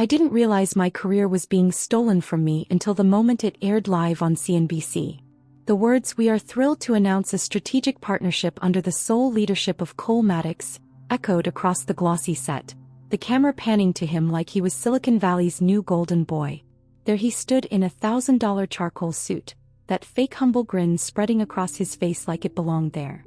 I didn't realize my career was being stolen from me until the moment it aired live on CNBC. The words, "We are thrilled to announce a strategic partnership under the sole leadership of Cole Maddox," echoed across the glossy set, the camera panning to him like he was Silicon Valley's new golden boy. There he stood in a $1,000 charcoal suit, that fake humble grin spreading across his face like it belonged there.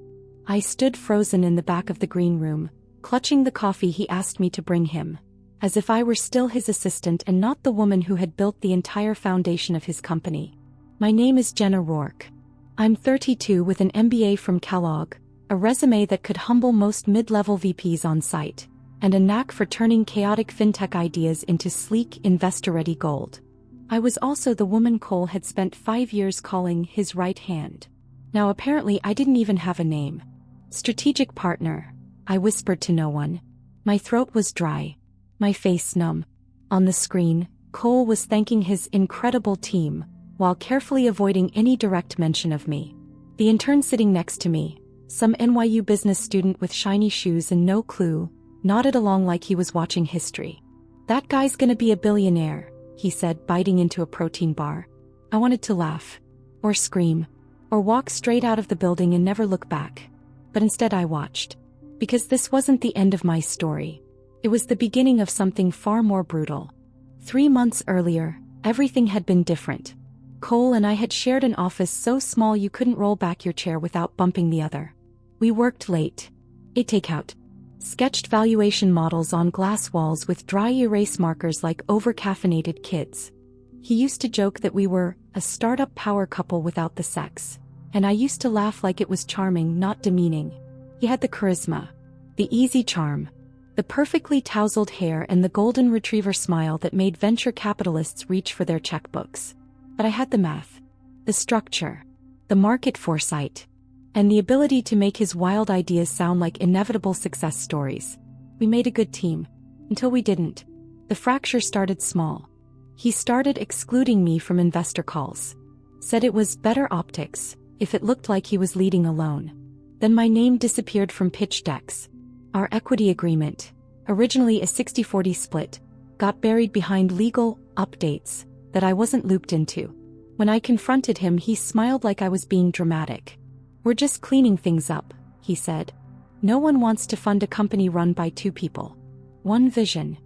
I stood frozen in the back of the green room, clutching the coffee he asked me to bring him, as if I were still his assistant and not the woman who had built the entire foundation of his company. My name is Jenna Rourke. I'm 32 with an MBA from Kellogg, a resume that could humble most mid-level VPs on site, and a knack for turning chaotic fintech ideas into sleek, investor-ready gold. I was also the woman Cole had spent 5 years calling his right hand. Now apparently I didn't even have a name. Strategic partner, I whispered to no one. My throat was dry, my face numb. On the screen, Cole was thanking his incredible team, while carefully avoiding any direct mention of me. The intern sitting next to me, some NYU business student with shiny shoes and no clue, nodded along like he was watching history. "That guy's gonna be a billionaire," he said, biting into a protein bar. I wanted to laugh, or scream, or walk straight out of the building and never look back. But instead I watched. Because this wasn't the end of my story. It was the beginning of something far more brutal. 3 months earlier, everything had been different. Cole and I had shared an office so small you couldn't roll back your chair without bumping the other. We worked late. Ate takeout. Sketched valuation models on glass walls with dry erase markers like over-caffeinated kids. He used to joke that we were a startup power couple without the sex, and I used to laugh like it was charming, not demeaning. He had the charisma, the easy charm, the perfectly tousled hair and the golden retriever smile that made venture capitalists reach for their checkbooks. But I had the math, the structure, the market foresight, and the ability to make his wild ideas sound like inevitable success stories. We made a good team. Until we didn't. The fracture started small. He started excluding me from investor calls. Said it was better optics if it looked like he was leading alone. Then my name disappeared from pitch decks. Our equity agreement, originally a 60-40 split, got buried behind legal updates that I wasn't looped into. When I confronted him, he smiled like I was being dramatic. "We're just cleaning things up," he said. "No one wants to fund a company run by 2 people. One vision.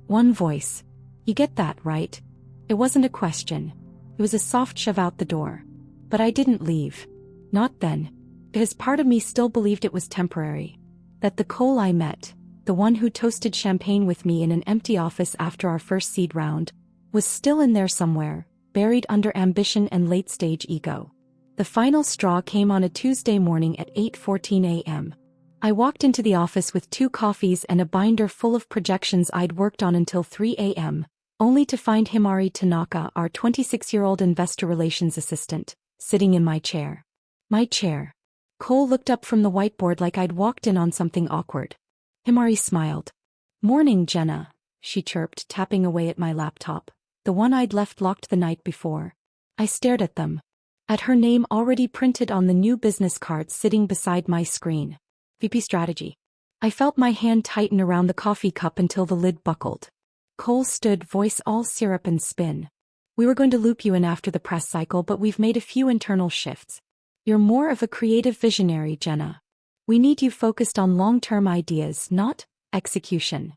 One voice. You get that, right?" It wasn't a question. It was a soft shove out the door. But I didn't leave. Not then. Because part of me still believed it was temporary. That the Cole I met, the one who toasted champagne with me in an empty office after our first seed round, was still in there somewhere, buried under ambition and late-stage ego. The final straw came on a Tuesday morning at 8:14 a.m. I walked into the office with 2 coffees and a binder full of projections I'd worked on until 3 a.m., only to find Himari Tanaka, our 26-year-old investor relations assistant, sitting in my chair. My chair. Cole looked up from the whiteboard like I'd walked in on something awkward. Himari smiled. "Morning, Jenna," she chirped, tapping away at my laptop, the one I'd left locked the night before. I stared at them. At her name already printed on the new business cards sitting beside my screen. VP Strategy. I felt my hand tighten around the coffee cup until the lid buckled. Cole stood, voice all syrup and spin. "We were going to loop you in after the press cycle, but we've made a few internal shifts. You're more of a creative visionary, Jenna. We need you focused on long-term ideas, not execution."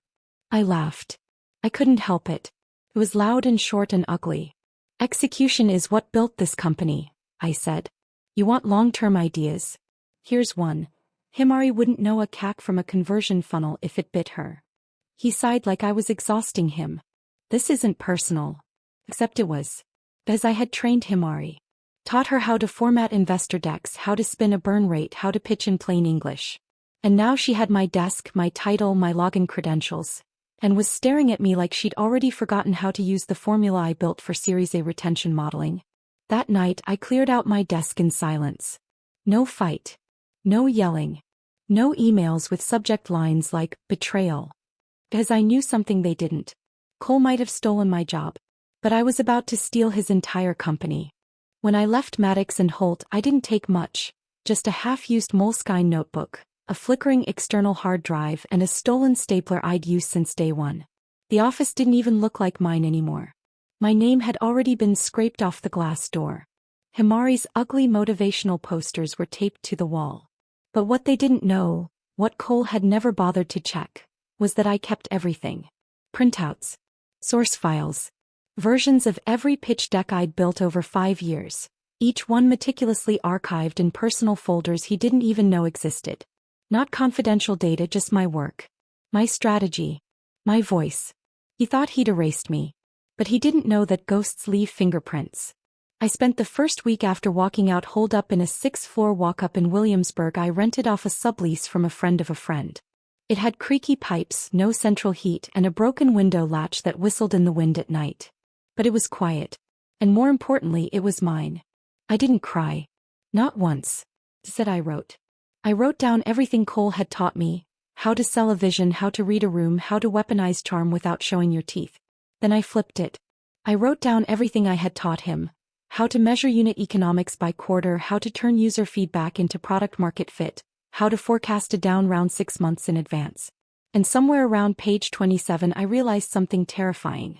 I laughed. I couldn't help it. It was loud and short and ugly. "Execution is what built this company," I said. "You want long-term ideas? Here's one." Himari wouldn't know a CAC from a conversion funnel if it bit her. He sighed like I was exhausting him. "This isn't personal." Except it was. Because I had trained Himari. Taught her how to format investor decks, how to spin a burn rate, how to pitch in plain English. And now she had my desk, my title, my login credentials, and was staring at me like she'd already forgotten how to use the formula I built for Series A retention modeling. That night I cleared out my desk in silence. No fight. No yelling. No emails with subject lines like betrayal. Because I knew something they didn't. Cole might have stolen my job, but I was about to steal his entire company. When I left Maddox and Holt, I didn't take much, just a half-used Moleskine notebook, a flickering external hard drive and a stolen stapler I'd used since day one. The office didn't even look like mine anymore. My name had already been scraped off the glass door. Himari's ugly motivational posters were taped to the wall. But what they didn't know, what Cole had never bothered to check, was that I kept everything. Printouts. Source files. Versions of every pitch deck I'd built over 5 years, each one meticulously archived in personal folders he didn't even know existed. Not confidential data, just my work. My strategy. My voice. He thought he'd erased me. But he didn't know that ghosts leave fingerprints. I spent the first week after walking out holed up in a 6th-floor walk-up in Williamsburg I rented off a sublease from a friend of a friend. It had creaky pipes, no central heat, and a broken window latch that whistled in the wind at night. But it was quiet. And more importantly, it was mine. I didn't cry. Not once. Instead I wrote. I wrote down everything Cole had taught me, how to sell a vision, how to read a room, how to weaponize charm without showing your teeth. Then I flipped it. I wrote down everything I had taught him. How to measure unit economics by quarter, how to turn user feedback into product market fit, how to forecast a down round 6 months in advance. And somewhere around page 27 I realized something terrifying.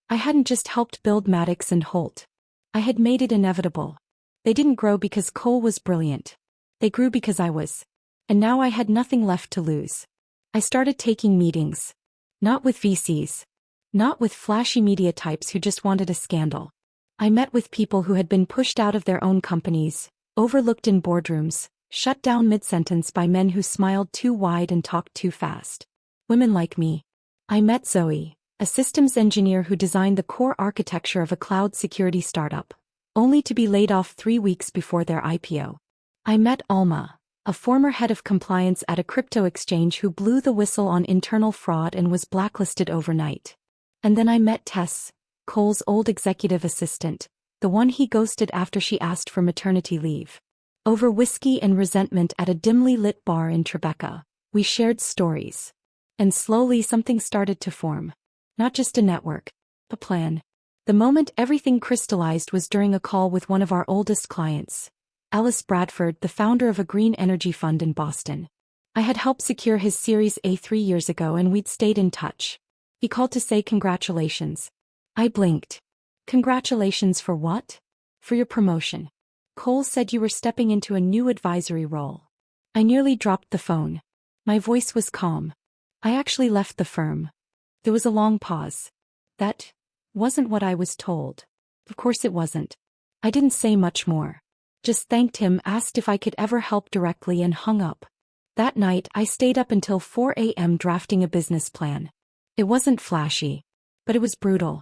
I hadn't just helped build Maddox and Holt. I had made it inevitable. They didn't grow because Cole was brilliant. They grew because I was. And now I had nothing left to lose. I started taking meetings. Not with VCs. Not with flashy media types who just wanted a scandal. I met with people who had been pushed out of their own companies, overlooked in boardrooms, shut down mid-sentence by men who smiled too wide and talked too fast. Women like me. I met Zoe, a systems engineer who designed the core architecture of a cloud security startup, only to be laid off 3 weeks before their IPO. I met Alma, a former head of compliance at a crypto exchange who blew the whistle on internal fraud and was blacklisted overnight. And then I met Tess, Cole's old executive assistant, the one he ghosted after she asked for maternity leave. Over whiskey and resentment at a dimly lit bar in Tribeca, we shared stories. And slowly something started to form. Not just a network, a plan. The moment everything crystallized was during a call with one of our oldest clients, Ellis Bradford, the founder of a green energy fund in Boston. I had helped secure his Series A 3 years ago and we'd stayed in touch. He called to say congratulations. I blinked. Congratulations for what? For your promotion. Cole said you were stepping into a new advisory role. I nearly dropped the phone. My voice was calm. I actually left the firm. There was a long pause. That wasn't what I was told. Of course it wasn't. I didn't say much more. Just thanked him, asked if I could ever help directly, and hung up. That night I stayed up until 4 a.m. drafting a business plan. It wasn't flashy. But it was brutal.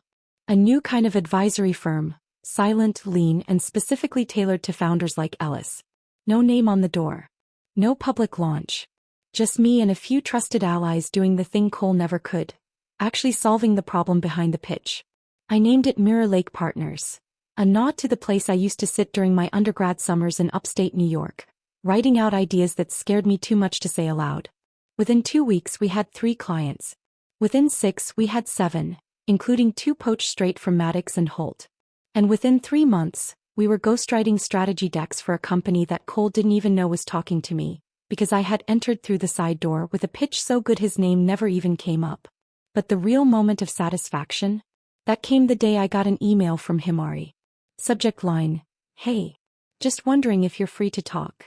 A new kind of advisory firm, silent, lean, and specifically tailored to founders like Ellis. No name on the door. No public launch. Just me and a few trusted allies doing the thing Cole never could. Actually solving the problem behind the pitch. I named it Mirror Lake Partners. A nod to the place I used to sit during my undergrad summers in upstate New York, writing out ideas that scared me too much to say aloud. Within 2 weeks we had 3 clients. Within 6 we had 7. Including 2 poached straight from Maddox and Holt. And within 3 months, we were ghostwriting strategy decks for a company that Cole didn't even know was talking to me, because I had entered through the side door with a pitch so good his name never even came up. But the real moment of satisfaction? That came the day I got an email from Himari. Subject line, "Hey. Just wondering if you're free to talk."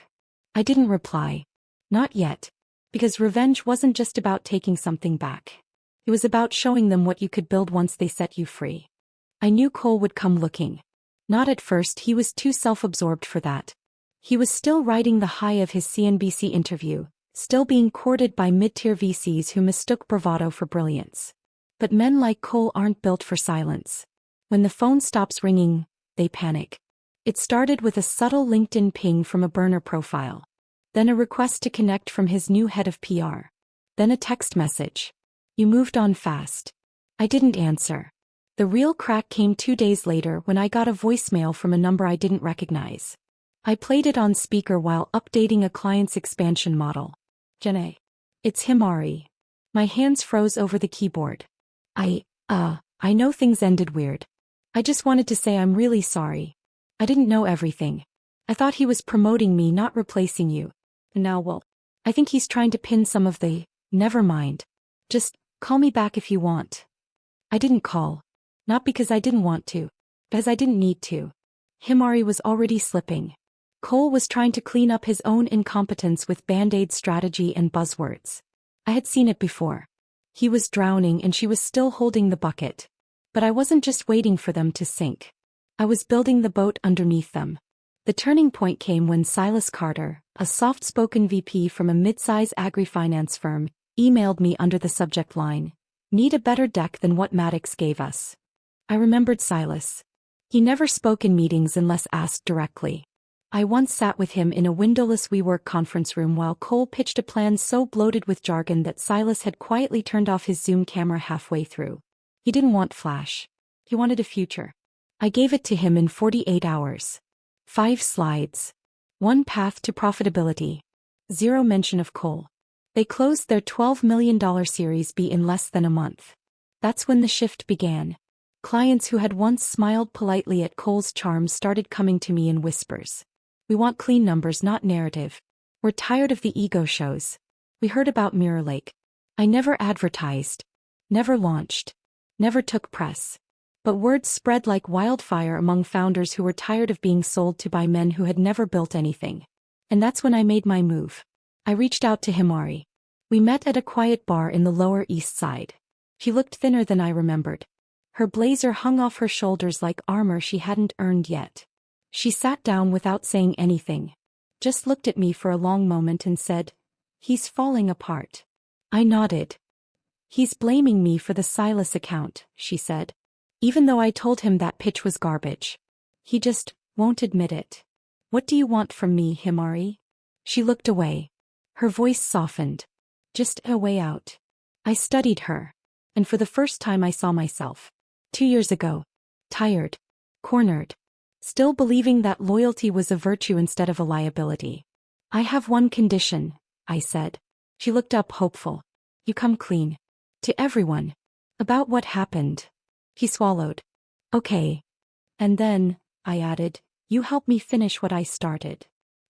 I didn't reply. Not yet. Because revenge wasn't just about taking something back. It was about showing them what you could build once they set you free. I knew Cole would come looking. Not at first, he was too self-absorbed for that. He was still riding the high of his CNBC interview, still being courted by mid-tier VCs who mistook bravado for brilliance. But men like Cole aren't built for silence. When the phone stops ringing, they panic. It started with a subtle LinkedIn ping from a burner profile. Then a request to connect from his new head of PR. Then a text message. You moved on fast. I didn't answer. The real crack came 2 days later when I got a voicemail from a number I didn't recognize. I played it on speaker while updating a client's expansion model. Jenna. It's Himari. My hands froze over the keyboard. I know things ended weird. I just wanted to say I'm really sorry. I didn't know everything. I thought he was promoting me, not replacing you. Now, well, I think he's trying to pin some of the, never mind. Just call me back if you want. I didn't call. Not because I didn't want to. Because I didn't need to. Himari was already slipping. Cole was trying to clean up his own incompetence with band-aid strategy and buzzwords. I had seen it before. He was drowning and she was still holding the bucket. But I wasn't just waiting for them to sink. I was building the boat underneath them. The turning point came when Silas Carter, a soft-spoken VP from a mid-size agri-finance firm, emailed me under the subject line, "Need a better deck than what Maddox gave us." I remembered Silas. He never spoke in meetings unless asked directly. I once sat with him in a windowless WeWork conference room while Cole pitched a plan so bloated with jargon that Silas had quietly turned off his Zoom camera halfway through. He didn't want flash. He wanted a future. I gave it to him in 48 hours. 5 slides. 1 path to profitability. 0 mention of Cole. They closed their $12 million Series B in less than a month. That's when the shift began. Clients who had once smiled politely at Cole's charms started coming to me in whispers. "We want clean numbers, not narrative. We're tired of the ego shows. We heard about Mirror Lake. I never advertised. Never launched. Never took press. But words spread like wildfire among founders who were tired of being sold to by men who had never built anything. And that's when I made my move. I reached out to Himari. We met at a quiet bar in the Lower East Side. She looked thinner than I remembered. Her blazer hung off her shoulders like armor she hadn't earned yet. She sat down without saying anything. Just looked at me for a long moment and said, "He's falling apart." I nodded. "He's blaming me for the Silas account," she said. "Even though I told him that pitch was garbage. He just won't admit it." "What do you want from me, Himari?" She looked away. Her voice softened. "Just a way out." I studied her. And for the first time I saw myself. 2 years ago. Tired. Cornered. Still believing that loyalty was a virtue instead of a liability. "I have one condition," I said. She looked up hopeful. "You come clean. To everyone. About what happened." He swallowed. "Okay. And then," I added, "you help me finish what I started."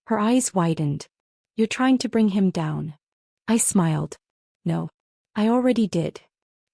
Her eyes widened. "You're trying to bring him down." I smiled. "No. I already did."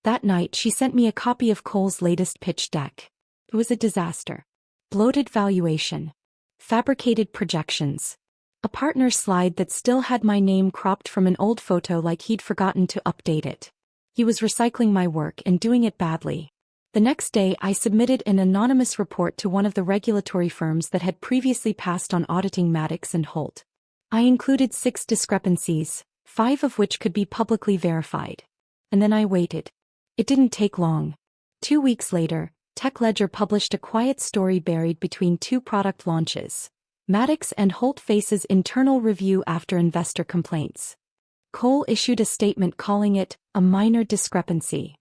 That night she sent me a copy of Cole's latest pitch deck. It was a disaster. Bloated valuation. Fabricated projections. A partner slide that still had my name cropped from an old photo like he'd forgotten to update it. He was recycling my work and doing it badly. The next day I submitted an anonymous report to one of the regulatory firms that had previously passed on auditing Maddox and Holt. I included 6 discrepancies, 5 of which could be publicly verified. And then I waited. It didn't take long. 2 weeks later, TechLedger published a quiet story buried between 2 product launches. Maddox and Holt faces internal review after investor complaints. Cole issued a statement calling it a minor discrepancy.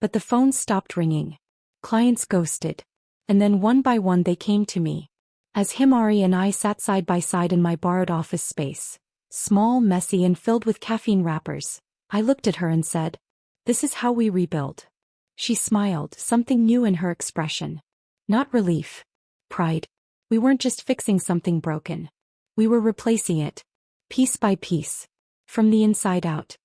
But the phone stopped ringing. Clients ghosted. And then one by one they came to me. As Himari and I sat side by side in my borrowed office space, small, messy and filled with caffeine wrappers, I looked at her and said, "This is how we rebuild." She smiled, something new in her expression. Not relief. Pride. We weren't just fixing something broken. We were replacing it. Piece by piece. From the inside out.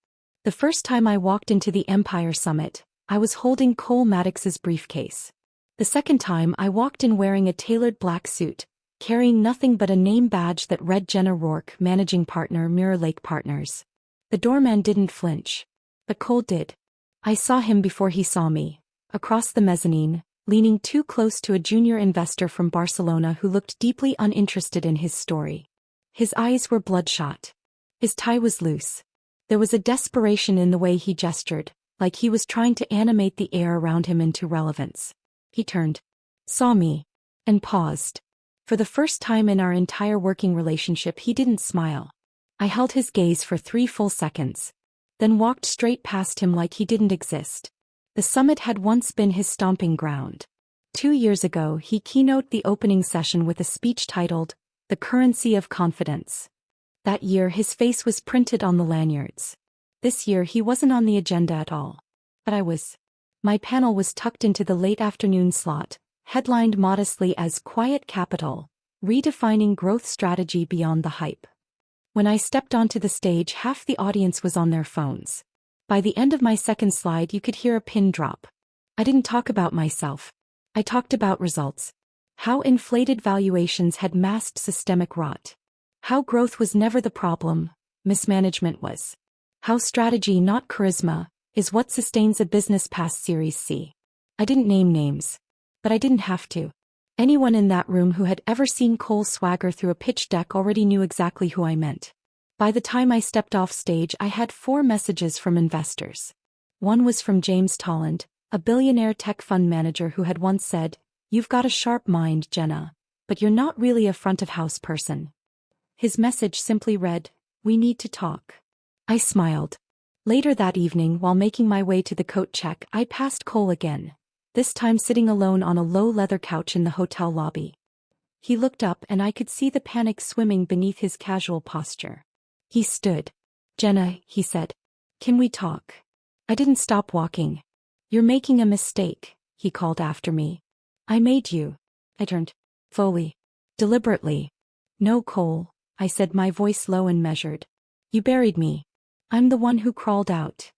The first time I walked into the Empire Summit, I was holding Cole Maddox's briefcase. The second time I walked in wearing a tailored black suit, carrying nothing but a name badge that read Jenna Rourke, managing partner, Mirror Lake Partners. The doorman didn't flinch. But Cole did. I saw him before he saw me, across the mezzanine, leaning too close to a junior investor from Barcelona who looked deeply uninterested in his story. His eyes were bloodshot. His tie was loose. There was a desperation in the way he gestured, like he was trying to animate the air around him into relevance. He turned, saw me, and paused. For the first time in our entire working relationship he didn't smile. I held his gaze for 3 full seconds, then walked straight past him like he didn't exist. The summit had once been his stomping ground. 2 years ago he keynoted the opening session with a speech titled, "The Currency of Confidence." That year his face was printed on the lanyards. This year he wasn't on the agenda at all. But I was. My panel was tucked into the late afternoon slot, headlined modestly as Quiet Capital, Redefining Growth Strategy Beyond the Hype. When I stepped onto the stage, half the audience was on their phones. By the end of my second slide you could hear a pin drop. I didn't talk about myself. I talked about results. How inflated valuations had masked systemic rot. How growth was never the problem, mismanagement was. How strategy, not charisma, is what sustains a business past Series C. I didn't name names. But I didn't have to. Anyone in that room who had ever seen Cole swagger through a pitch deck already knew exactly who I meant. By the time I stepped off stage, I had 4 messages from investors. One was from James Tolland, a billionaire tech fund manager who had once said, "You've got a sharp mind, Jenna, but you're not really a front-of-house person." His message simply read, "We need to talk." I smiled. Later that evening, while making my way to the coat check, I passed Cole again, this time sitting alone on a low leather couch in the hotel lobby. He looked up and I could see the panic swimming beneath his casual posture. He stood. "Jenna," he said. "Can we talk?" I didn't stop walking. "You're making a mistake," he called after me. "I made you." I turned. Fully. Deliberately. "No, Cole," I said, my voice low and measured. "You buried me. I'm the one who crawled out."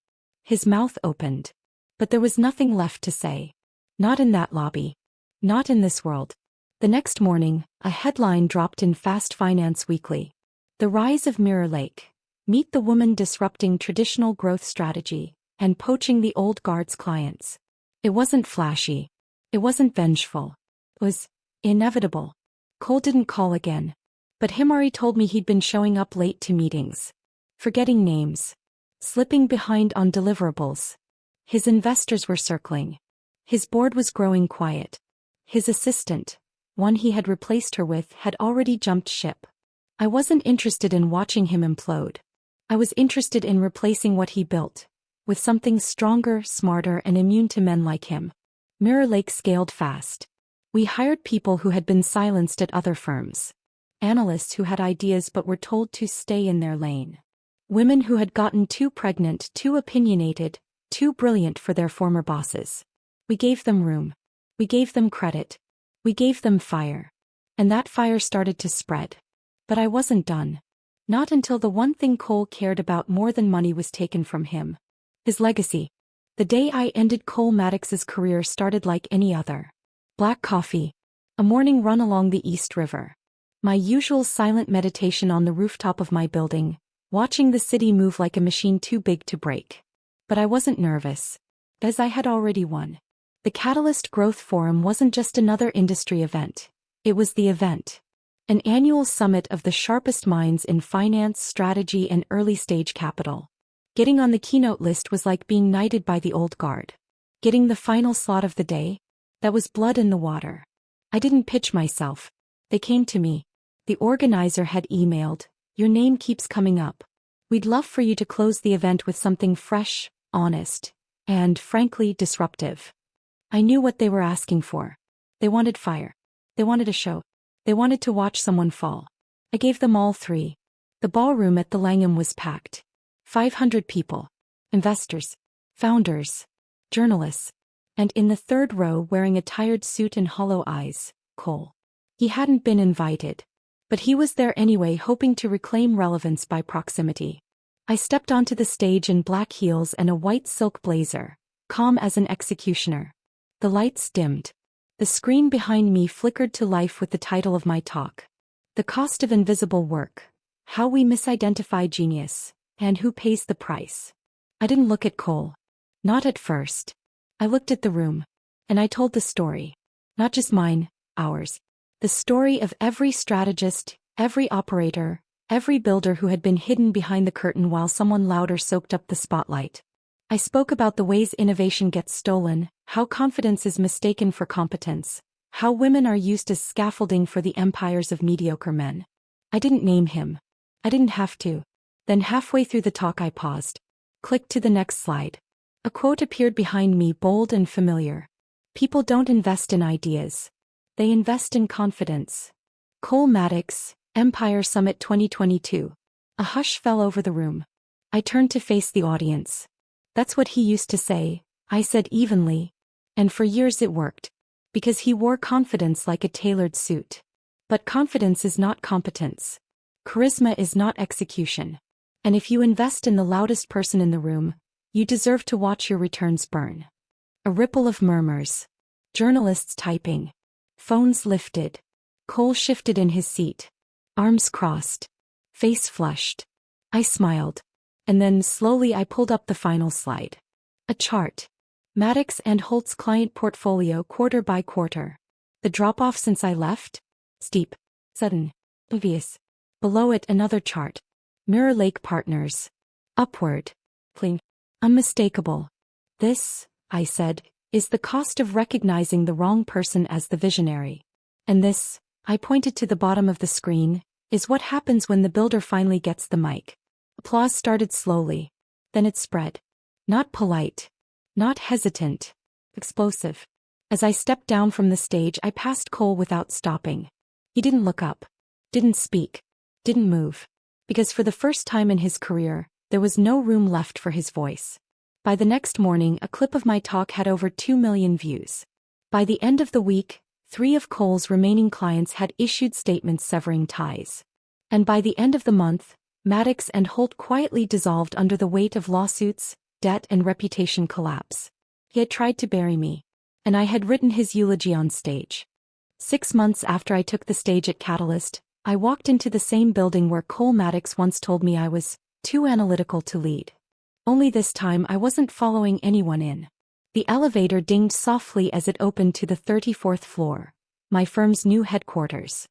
His mouth opened. But there was nothing left to say. Not in that lobby. Not in this world. The next morning, a headline dropped in Fast Finance Weekly. "The Rise of Mirror Lake. Meet the woman disrupting traditional growth strategy and poaching the old guard's clients." It wasn't flashy. It wasn't vengeful. It was inevitable. Cole didn't call again. But Himari told me he'd been showing up late to meetings. Forgetting names. Slipping behind on deliverables. His investors were circling. His board was growing quiet. His assistant, one he had replaced her with, had already jumped ship. I wasn't interested in watching him implode. I was interested in replacing what he built with something stronger, smarter, and immune to men like him. Mirror Lake scaled fast. We hired people who had been silenced at other firms. Analysts who had ideas but were told to stay in their lane. Women who had gotten too pregnant, too opinionated, too brilliant for their former bosses. We gave them room. We gave them credit. We gave them fire. And that fire started to spread. But I wasn't done. Not until the one thing Cole cared about more than money was taken from him. His legacy. The day I ended Cole Maddox's career started like any other. Black coffee. A morning run along the East River. My usual silent meditation on the rooftop of my building, watching the city move like a machine too big to break. But I wasn't nervous. As I had already won. The Catalyst Growth Forum wasn't just another industry event. It was the event. An annual summit of the sharpest minds in finance, strategy, and early-stage capital. Getting on the keynote list was like being knighted by the old guard. Getting the final slot of the day? That was blood in the water. I didn't pitch myself. They came to me. The organizer had emailed, "Your name keeps coming up. We'd love for you to close the event with something fresh, honest, and, frankly, disruptive." I knew what they were asking for. They wanted fire. They wanted a show. They wanted to watch someone fall. I gave them all 3. The ballroom at the Langham was packed. 500 people. Investors. Founders. Journalists. And in the third row, wearing a tired suit and hollow eyes, Cole. He hadn't been invited. But he was there anyway, hoping to reclaim relevance by proximity. I stepped onto the stage in black heels and a white silk blazer, calm as an executioner. The lights dimmed. The screen behind me flickered to life with the title of my talk. "The Cost of Invisible Work. How We Misidentify Genius, and Who Pays the Price." I didn't look at Cole. Not at first. I looked at the room. And I told the story. Not just mine, ours. The story of every strategist, every operator, every builder who had been hidden behind the curtain while someone louder soaked up the spotlight. I spoke about the ways innovation gets stolen, how confidence is mistaken for competence, how women are used as scaffolding for the empires of mediocre men. I didn't name him. I didn't have to. Then halfway through the talk I paused. Clicked to the next slide. A quote appeared behind me, bold and familiar. "People don't invest in ideas. They invest in confidence." Cole Maddox, Empire Summit 2022. A hush fell over the room. I turned to face the audience. "That's what he used to say," I said evenly. And for years it worked. Because he wore confidence like a tailored suit. But confidence is not competence. Charisma is not execution. And if you invest in the loudest person in the room, you deserve to watch your returns burn. A ripple of murmurs. Journalists typing. Phones lifted. Cole shifted in his seat. Arms crossed. Face flushed. I smiled. And then slowly I pulled up the final slide. A chart. Maddox and Holt's client portfolio quarter by quarter. The drop-off since I left? Steep. Sudden. Obvious. Below it another chart. Mirror Lake Partners. Upward. Clean. Unmistakable. This, I said, is the cost of recognizing the wrong person as the visionary. And this, I pointed to the bottom of the screen, is what happens when the builder finally gets the mic. Applause started slowly. Then it spread. Not polite. Not hesitant. Explosive. As I stepped down from the stage, I passed Cole without stopping. He didn't look up. Didn't speak. Didn't move. Because for the first time in his career, there was no room left for his voice. By the next morning, a clip of my talk had over 2 million views. By the end of the week, 3 of Cole's remaining clients had issued statements severing ties. And by the end of the month, Maddox and Holt quietly dissolved under the weight of lawsuits, debt and reputation collapse. He had tried to bury me. And I had written his eulogy on stage. 6 months after I took the stage at Catalyst, I walked into the same building where Cole Maddox once told me I was too analytical to lead. Only this time I wasn't following anyone in. The elevator dinged softly as it opened to the 34th floor, my firm's new headquarters.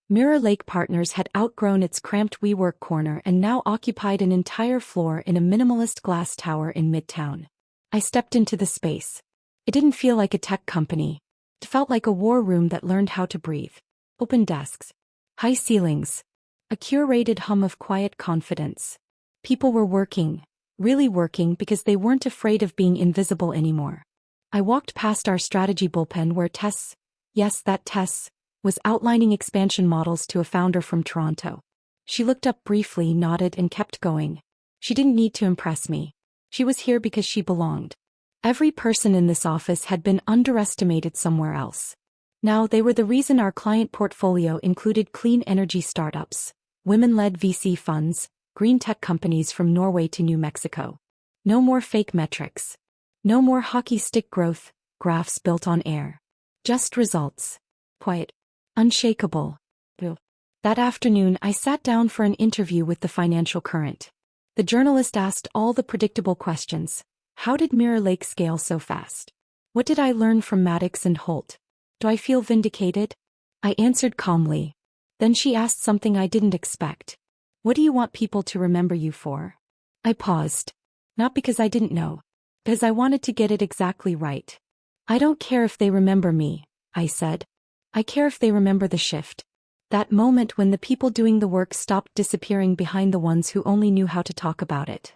Mirror Lake Partners had outgrown its cramped WeWork corner and now occupied an entire floor in a minimalist glass tower in Midtown. I stepped into the space. It didn't feel like a tech company. It felt like a war room that learned how to breathe. Open desks. High ceilings. A curated hum of quiet confidence. People were working. Really working because they weren't afraid of being invisible anymore. I walked past our strategy bullpen where Tess, yes that Tess, was outlining expansion models to a founder from Toronto. She looked up briefly, nodded and kept going. She didn't need to impress me. She was here because she belonged. Every person in this office had been underestimated somewhere else. Now they were the reason our client portfolio included clean energy startups, women-led VC funds, green tech companies from Norway to New Mexico. No more fake metrics. No more hockey stick growth, graphs built on air. Just results. Quiet. Unshakable. That afternoon I sat down for an interview with the Financial Current. The journalist asked all the predictable questions. How did Mirror Lake scale so fast? What did I learn from Maddox and Holt? Do I feel vindicated? I answered calmly. Then she asked something I didn't expect. What do you want people to remember you for? I paused. Not because I didn't know. Because I wanted to get it exactly right. I don't care if they remember me, I said. I care if they remember the shift. That moment when the people doing the work stopped disappearing behind the ones who only knew how to talk about it.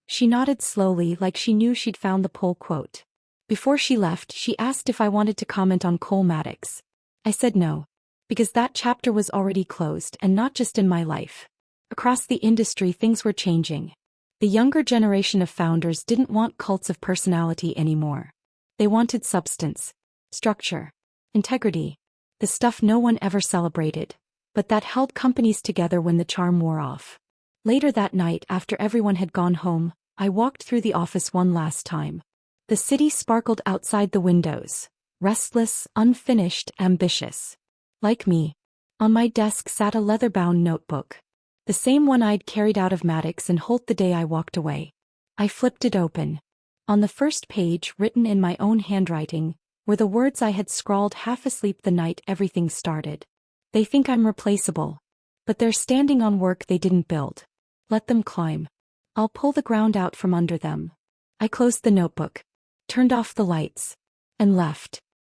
She nodded slowly like she knew she'd found the poll quote. Before she left, she asked if I wanted to comment on Cole Maddox. I said no. Because that chapter was already closed and not just in my life. Across the industry things were changing. The younger generation of founders didn't want cults of personality anymore. They wanted substance, structure, integrity, the stuff no one ever celebrated, but that held companies together when the charm wore off. Later that night, after everyone had gone home, I walked through the office one last time. The city sparkled outside the windows, restless, unfinished, ambitious. Like me. On my desk sat a leather-bound notebook. The same one I'd carried out of Maddox and Holt the day I walked away. I flipped it open. On the first page, written in my own handwriting, were the words I had scrawled half asleep the night everything started. They think I'm replaceable. But they're standing on work they didn't build. Let them climb. I'll pull the ground out from under them. I closed the notebook, turned off the lights, and left.